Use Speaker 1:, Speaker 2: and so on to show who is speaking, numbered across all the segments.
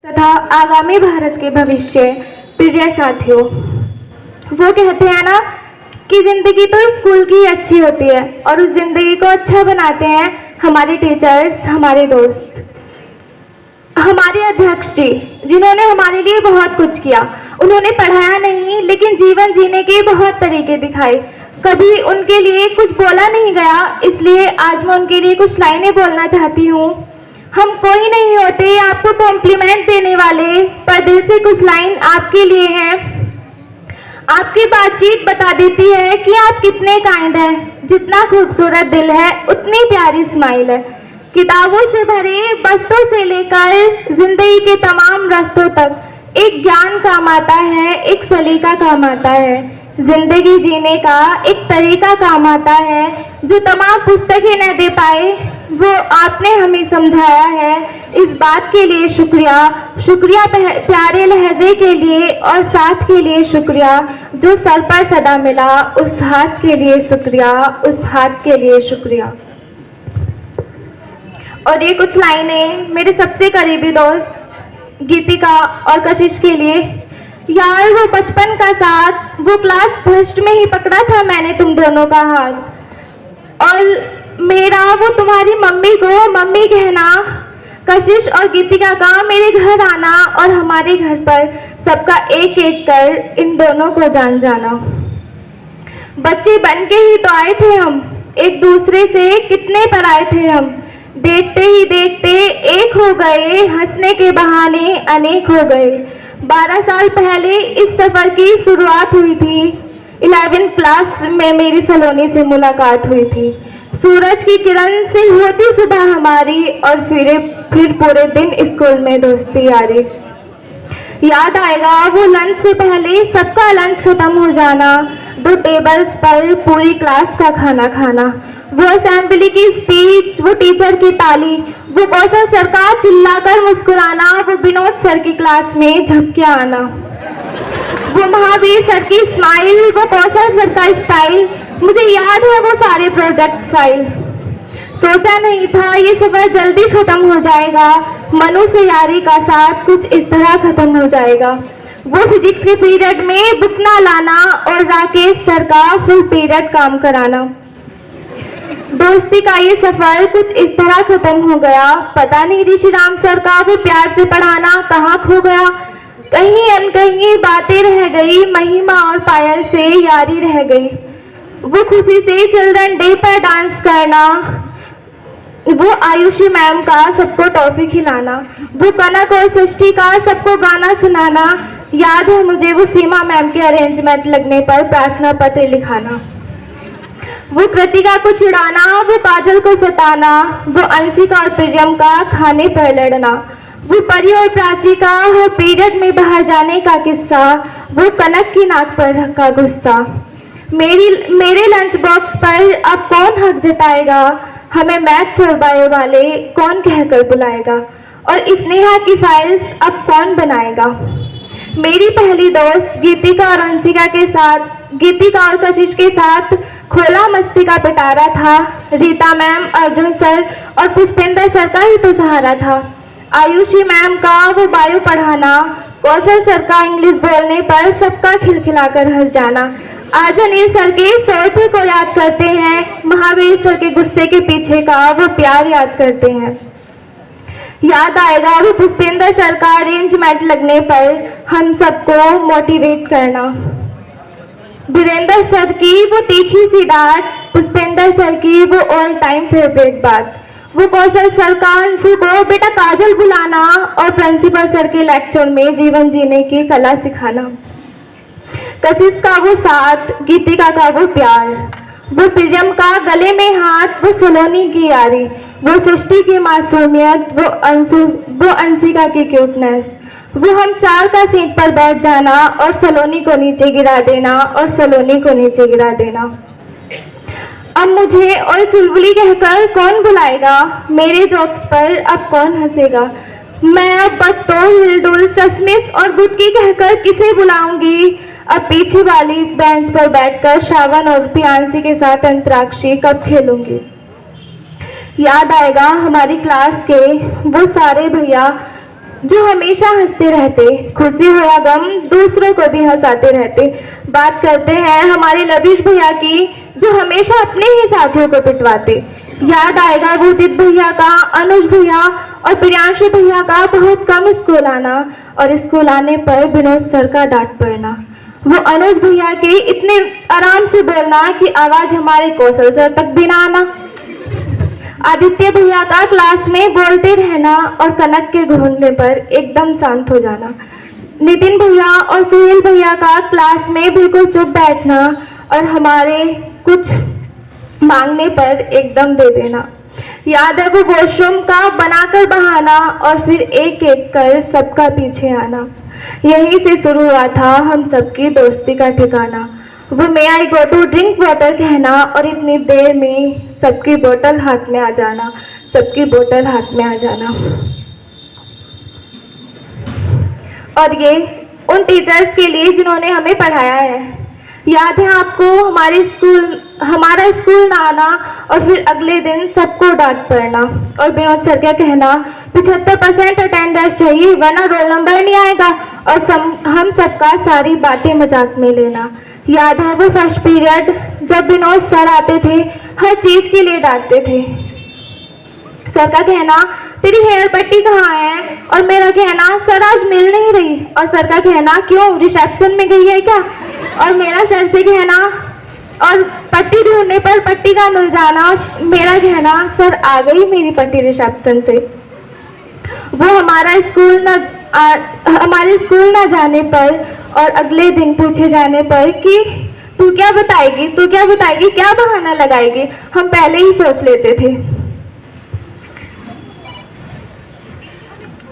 Speaker 1: तथा आगामी भारत के भविष्य। प्रिय साथियों, वो कहते हैं ना कि जिंदगी तो स्कूल की अच्छी होती है और उस जिंदगी को अच्छा बनाते हैं हमारे टीचर्स, हमारे दोस्त, हमारे अध्यक्ष जी, जिन्होंने हमारे लिए बहुत कुछ किया। उन्होंने पढ़ाया नहीं, लेकिन जीवन जीने के बहुत तरीके दिखाए। कभी उनके लिए कुछ बोला नहीं गया, इसलिए आज मैं उनके लिए कुछ लाइनें बोलना चाहती हूँ। हम कोई नहीं होते आपको कॉम्प्लीमेंट देने वाले, पर दिल से कुछ लाइन आपके लिए हैं। आपकी बातचीत बता देती है कि आप कितने काइंड हैं। जितना खूबसूरत दिल है उतनी प्यारी स्माइल है। किताबों से भरे बस्तों से लेकर जिंदगी के तमाम रास्तों तक एक ज्ञान काम आता है, एक सलीका काम आता है। जिंदगी जीने का एक तरीका काम आता है जो तमाम पुस्तकें न दे पाए, वो आपने हमें समझाया है। इस बात के लिए शुक्रिया, शुक्रिया प्यारे लहजे के लिए और साथ के लिए शुक्रिया जो सर पर सदा मिला। उस हाथ के लिए शुक्रिया, उस हाथ के लिए शुक्रिया। और ये कुछ लाइनें मेरे सबसे करीबी दोस्त गीतिका और कशिश के लिए। यार वो बचपन का साथ, वो क्लास फर्स्ट में ही पकड़ा था मैंने तुम दोनों का हाथ, और मेरा वो तुम्हारी मम्मी को मम्मी कहना, कशिश और गीतिका का मेरे घर आना और हमारे घर पर सबका एक एक कर इन दोनों को जान जाना। बच्चे बन के ही तो आए थे हम, एक दूसरे से कितने पर आए थे हम। देखते ही देखते एक हो गए, हंसने के बहाने अनेक हो गए। 12 साल पहले इस सफर की शुरुआत हुई थी। 11th क्लास में मेरी सलोनी से मुलाकात हुई थी। सूरज की किरण से होती सुबह हमारी और फिर पूरे दिन स्कूल में दोस्ती यारी। याद आएगा वो लंच से पहले सबका लंच खत्म हो जाना, 2 टेबल्स पर पूरी क्लास का खाना खाना, वो असेंबली की स्पीच, वो टीचर की ताली, वो कौशल सर का चिल्लाकर मुस्कुराना, वो विनोद सर की क्लास में झपके आना, वो महावीर सर की स्माइल, वो कौशल सर का स्टाइल। मुझे याद है वो सारे प्रोजेक्ट फाइल। सोचा नहीं था ये सफर जल्दी खत्म हो जाएगा, मनु से यारी का साथ कुछ इस तरह खत्म हो जाएगा। वो फिजिक्स के पीरियड में बुक ना लाना और राकेश सर का फुल पीरियड काम कराना। दोस्ती का ये सफर कुछ इस तरह खत्म हो गया। पता नहीं ऋषि राम सर का वो प्यार से पढ़ाना कहाँ खो गया। कहीं अनकहीं बातें रह गई, महिमा और पायल से यारी रह गई। वो खुशी से चिल्ड्रन डे पर डांस करना, वो आयुषी मैम का सबको टॉफी खिलाना, वो कनक और सृष्टि का सबको गाना सुनाना। याद है मुझे वो सीमा मैम के अरेंजमेंट लगने पर प्रार्थना पत्र लिखाना, वो कृतिका को चिढ़ाना, वो काजल को सताना, वो अंशिका और प्रियम का खाने पर लड़ना, वो परी और प्राची का हर पीरियड में बाहर जाने का किस्सा, वो कनक की नाक पर रखा गुस्सा। मेरे लंच बॉक्स पर अब कौन हक जताएगा, हमें मैथ्स और बायो वाले कौन कहकर बुलाएगा, और स्नेहा की फाइल्स अब कौन बनाएगा। मेरी पहली दोस्त गीतिका और अंशिका के साथ, गीतिका और कशिश के साथ खोला मस्ती का पिटारा था। रीता मैम, अर्जुन सर और पुष्पेंद्र सर का ही तो सहारा था। आयुषी मैम का वो बायो पढ़ाना, कौशल सर का इंग्लिश बोलने पर सबका खिलखिलाकर हंस जाना। आज अनिल सर के सौथे को याद करते हैं, महावीर सर के गुस्से के पीछे का वो प्यार याद करते हैं। याद आएगा वो पुष्पेंद्र सर का अरेंजमेंट लगने पर हम सबको मोटिवेट करना। वीरेंद्र सर की वो तीखी सी डांट, पुष्पेंद्र सर की वो ऑल टाइम फेवरेट बात, वो कौशल सर का अंशु को बेटा काजल बुलाना और प्रिंसिपल सर के लेक्चर में जीवन जीने की कला सिखाना। कशिश का वो साथ, गीतिका का वो प्यार, वो प्रियम का गले में हाथ, वो सलोनी की यारी, वो सृष्टि की मासूमियत, वो अंशिका की क्यूटनेस, वो हम 4 का सीट पर बैठ जाना और सलोनी को नीचे गिरा देना और सलोनी को नीचे गिरा देना। अब मुझे और चुलबुली कहकर कौन बुलाएगा, मेरे जोक्स पर अब कौन हंसेगा। मैं अब बत्तो, हिलडुल, चश्मिश और बुटकी कहकर किसे बुलाऊंगी। अब पीछे वाली बेंच पर बैठकर श्रावण और प्रियांशी के साथ अंतराक्षी कब खेलूंगी। याद आएगा हमारी क्लास के वो सारे भैया जो हमेशा हंसते रहते, खुशी हो या गम दूसरों को भी हंसाते रहते। बात करते हैं हमारे लवीश भैया की, जो हमेशा अपने ही साथियों को पिटवाते। याद आएगा वो उदित भैया का, अनुज भैया और प्रियांशु भैया का बहुत कम स्कूल आना और स्कूल आने पर विनोद सर का डांट पड़ना। वो अनुज भैया के इतने आराम से बोलना कि आवाज हमारे कौशल सर तक भी ना आना। आदित्य भैया का क्लास में बोलते रहना और कनक के घूमने पर एकदम शांत हो जाना। नितिन भैया और सुहेल भैया का क्लास में बिल्कुल चुप बैठना और हमारे कुछ मांगने पर एकदम दे देना। याद है वो वॉशरूम का बनाकर बहाना और फिर एक एक कर सबका पीछे आना। यहीं से शुरू हुआ था हम सबकी दोस्ती का ठिकाना। वो मे आई गो टू ड्रिंक वाटर कहना और इतनी देर में सबकी बोतल हाथ में आ जाना, सबकी बोतल हाथ में आ जाना। और ये उन टीचर्स के लिए जिन्होंने हमें पढ़ाया है। याद है आपको हमारा स्कूल ना आना और फिर अगले दिन सबको डांट पड़ना और विनोद सर का कहना 75% अटेंडेंस चाहिए वरना रोल नंबर नहीं आएगा और हम सबका सारी बातें मजाक में लेना। याद है वो फर्स्ट पीरियड जब विनोद सर आते थे, हर चीज के लिए डांटते थे। सर का कहना तेरी हेयर पट्टी कहाँ है और मेरा कहना सर आज मिल नहीं रही और सर का कहना क्यों रिसेप्शन में गई है क्या और मेरा सर से कहना और पट्टी ढूंढने पर पट्टी का मिल जाना, मेरा कहना सर आ गई मेरी पट्टी रिसेप्शन से। वो हमारे स्कूल न जाने पर और अगले दिन पूछे जाने पर कि तू क्या बताएगी क्या बहाना लगाएगी, हम पहले ही सोच लेते थे।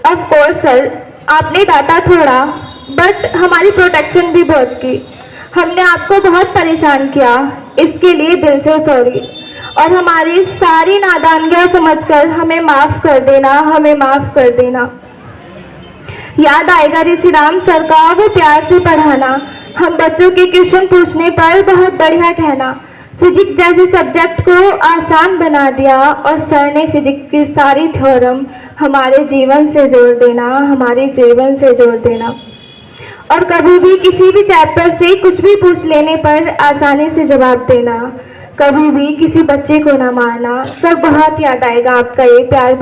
Speaker 1: ऑफ कोर्स सर आपने डांटा थोड़ा बट हमारी प्रोटेक्शन भी बहुत की। हमने आपको बहुत परेशान किया, इसके लिए दिल से सॉरी और हमारी सारी नादानियां समझकर हमें माफ कर देना। याद आएगा ऋषि राम सर का वो प्यार से पढ़ाना, हम बच्चों के क्वेश्चन पूछने पर बहुत बढ़िया कहना। फिजिक्स जैसे सब्जेक्ट को आसान बना दिया और सर ने फिजिक्स की सारी थ्योरम हमारे जीवन से जोड़ देना और कभी भी किसी भी चैप्टर से कुछ भी पूछ लेने पर आसानी से जवाब देना, कभी भी किसी बच्चे को ना मारना। सर बहुत याद आएगा आपका ये प्यार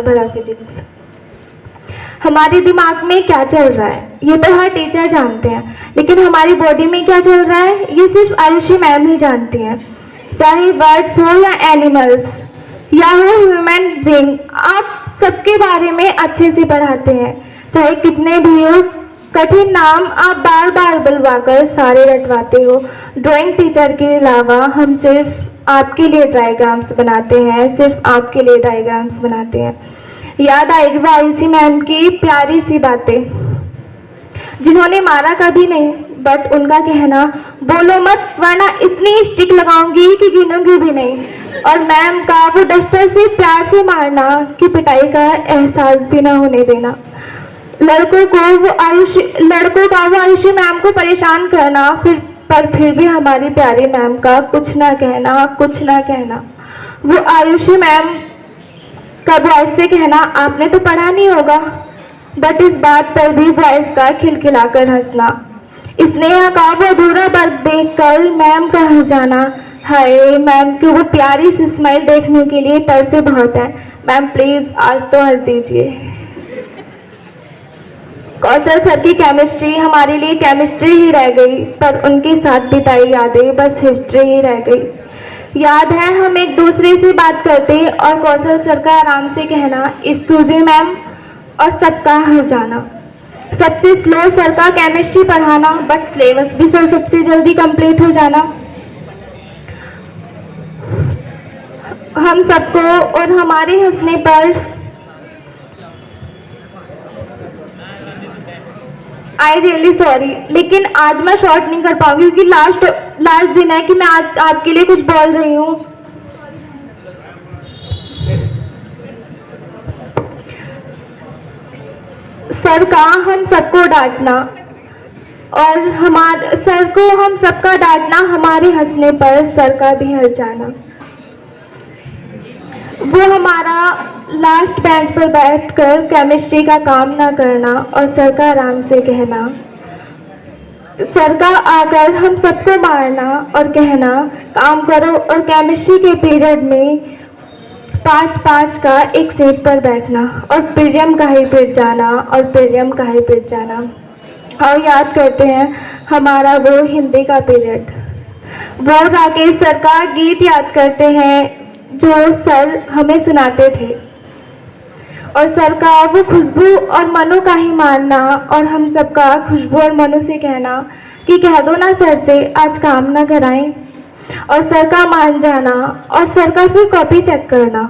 Speaker 1: भरा फिजिक्स। हमारे दिमाग में क्या चल रहा है ये तो हर टीचर जानते हैं, लेकिन हमारी बॉडी में क्या चल रहा है ये सिर्फ आयुषी मैम ही जानती हैं। चाहे वर्ड्स हो या एनिमल्स या हो ह्यूमन बीइंग, आप सबके बारे में अच्छे से पढ़ाते हैं। चाहे कितने भी हो कठिन नाम आप बार बार बुलवाकर सारे रटवाते हो। ड्राइंग टीचर के अलावा हम सिर्फ आपके लिए डायग्राम्स बनाते हैं। याद आएगी वो आयुषी मैम की प्यारी सी बातें, जिन्होंने मारा कभी नहीं बट उनका कहना बोलो मत वरना इतनी स्टिक लगाऊंगी कि गिनूंगी भी नहीं, और मैम का वो डस्टर से प्यार से मारना कि पिटाई का एहसास भी ना होने देना। लड़कों का वो आयुषी मैम को परेशान करना फिर भी हमारी प्यारी मैम का कुछ ना कहना। वो आयुषी मैम का वॉइस से कहना आपने तो पढ़ा नहीं होगा बट इस बात पर भी वॉइस का खिलखिलाकर हंसना। स्नेहा का वो अधूरा वर्क देखकर मैम का हंस जाना। हाय मैम की वो प्यारी सी स्माइल देखने के लिए तरसे बहुत है। मैम प्लीज आज तो हंस दीजिए। कौशल सर की केमिस्ट्री हमारे लिए केमिस्ट्री ही रह गई, पर उनके साथ बिताई यादें बस हिस्ट्री ही रह गई। याद है हम एक दूसरे से बात करते और कौशल सर का आराम से कहना एक्सक्यूज मी मैम और सबका हंस जाना। सबसे स्लो सर का केमिस्ट्री पढ़ाना बट सिलेबस भी सर सबसे जल्दी कंप्लीट हो जाना। हम सबको और हमारे हंसने पर आई रियली सॉरी, लेकिन आज मैं शॉर्ट नहीं कर पाऊंगी क्योंकि लास्ट दिन है कि मैं आज आपके लिए कुछ बोल रही हूँ। सर का हम सबको डांटना और सर को हम सबका डांटना, हमारे हंसने पर सर का भी हंस जाना। वो हमारा लास्ट बेंच पर बैठकर केमिस्ट्री का काम ना करना और सर का आराम से कहना, सर का आकर हम सबको मारना और कहना काम करो, और केमिस्ट्री के पीरियड में 5-5 का एक सीट पर बैठना और पीरियम का ही पिट जाना और पीरियम का ही पिट जाना। और याद करते हैं हमारा वो हिंदी का पीरियड, वो राकेश सर का गीत याद करते हैं जो सर हमें सुनाते थे, और सर का वो खुशबू और मनु का ही मानना और हम सबका खुशबू और मनु से कहना कि कह दो ना सर से आज काम ना कराएं, और सर का मान जाना और सर का फिर कॉपी चेक करना,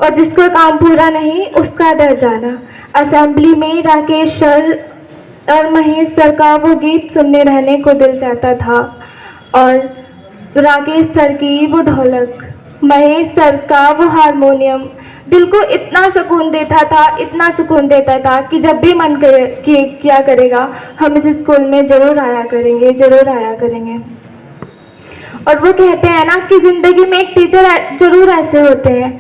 Speaker 1: और जिसका काम पूरा नहीं उसका डर जाना। असेंबली में राकेश सर और महेश सर का वो गीत सुनने रहने को दिल चाहता था, और राकेश सर की वो ढोलक, महेश सर का वो हारमोनियम दिल को इतना सुकून देता था, इतना सुकून देता था कि जब भी मन करे कि क्या करेगा हम इस स्कूल में जरूर आया करेंगे, जरूर आया करेंगे। और वो कहते हैं ना कि जिंदगी में एक टीचर जरूर ऐसे होते हैं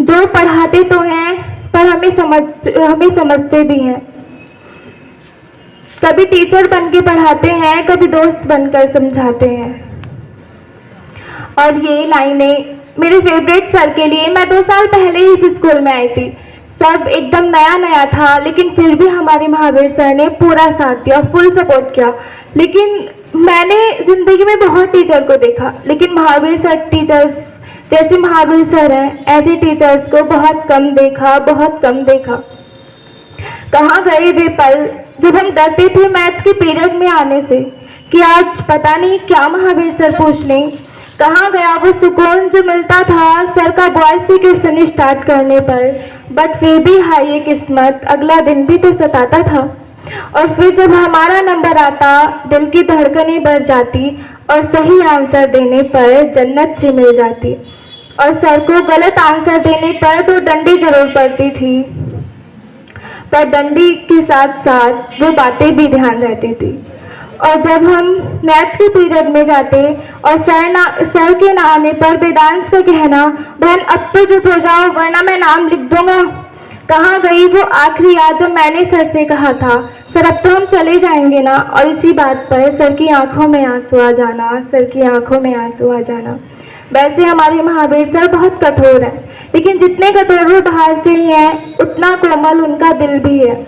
Speaker 1: जो पढ़ाते तो हैं पर हमें समझते भी हैं। कभी टीचर बन के पढ़ाते हैं, कभी दोस्त बनकर समझाते हैं। और ये लाइनें मेरे फेवरेट सर के लिए, मैं 2 साल पहले ही इस स्कूल में आई थी, सब एकदम नया नया था, लेकिन फिर भी हमारे महावीर सर ने पूरा साथ दिया, फुल सपोर्ट किया। लेकिन मैंने जिंदगी में बहुत टीचर को देखा, लेकिन महावीर सर टीचर्स जैसे महावीर सर हैं ऐसे टीचर्स को बहुत कम देखा, बहुत कम देखा। कहाँ गए वे पल जब हम डरते थे मैथ्स के पीरियड में आने से कि आज पता नहीं क्या महावीर सर पूछ लें। कहाँ गया वो सुकून जो मिलता था सर का बॉयज से क्वेश्चन स्टार्ट करने पर, बट फिर भी हाय ये किस्मत अगला दिन भी तो सताता था। और फिर जब हमारा नंबर आता दिल की धड़कनें बढ़ जाती और सही आंसर देने पर जन्नत से मिल जाती, और सर को गलत आंसर देने पर तो डंडी जरूर पड़ती थी, पर डंडी के साथ साथ वो बातें भी ध्यान रहती थी। और जब हम मैथ्स के पीरियड में जाते और सर के ना आने पर वेदांश का कहना बहन अब तो चुप हो जाओ वरना मैं नाम लिख दूंगा। कहाँ गई वो आखिरी याद जब मैंने सर से कहा था सर अब तो हम चले जाएंगे ना, और इसी बात पर सर की आंखों में आंसू आ जाना, सर की आंखों में आंसू आ जाना। वैसे हमारे महावीर सर बहुत कठोर हैं, लेकिन जितने कठोर वो बाहर से ही हैं उतना कोमल उनका दिल भी है।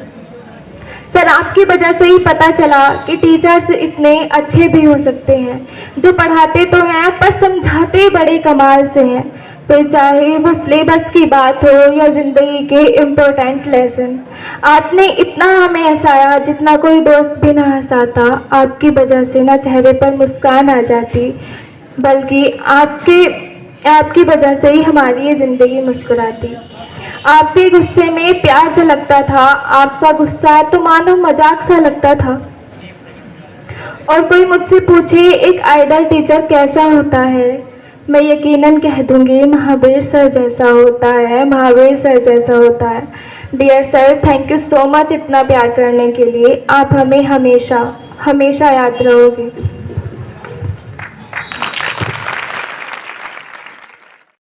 Speaker 1: सर आपकी वजह से ही पता चला कि टीचर्स इतने अच्छे भी हो सकते हैं, जो पढ़ाते तो हैं पर समझाते बड़े कमाल से हैं, फिर चाहे वो सिलेबस की बात हो या जिंदगी के इम्पोर्टेंट लेसन। आपने इतना हमें हंसाया जितना कोई दोस्त भी ना हंसाता। आपकी वजह से ना चेहरे पर मुस्कान आ जाती, बल्कि आपकी वजह से ही हमारी ये जिंदगी मुस्कुराती। आपके गुस्से में प्यार झलकता था, आपका गुस्सा तो मानो मजाक सा लगता था। और कोई मुझसे पूछे एक आइडल टीचर कैसा होता है, मैं यकीनन कह दूंगी महावीर सर जैसा होता है, महावीर सर जैसा होता है। Dear sir, thank you so much इतना प्यार करने के लिए। आप हमें हमेशा हमेशा याद रहोगे।